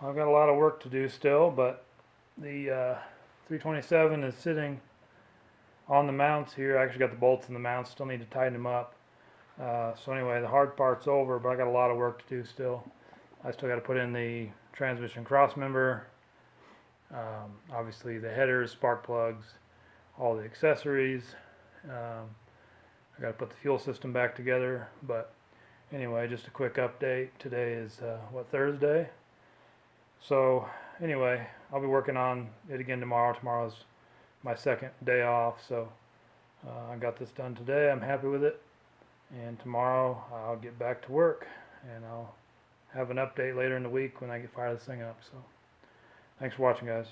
I've got a lot of work to do still, but the 327 is sitting on the mounts here. I actually got the bolts in the mounts, still need to tighten them up. So anyway, the hard part's over, but I got a lot of work to do still. I still got to put in the transmission cross member, obviously the headers, spark plugs, all the accessories. I got to put the fuel system back together, but anyway, just a quick update. Today is Thursday. So anyway, I'll be working on it again tomorrow. Tomorrow's my second day off, so I got this done today. I'm happy with it, and tomorrow I'll get back to work, and I'll have an update later in the week when I get fire this thing up. So thanks for watching, guys.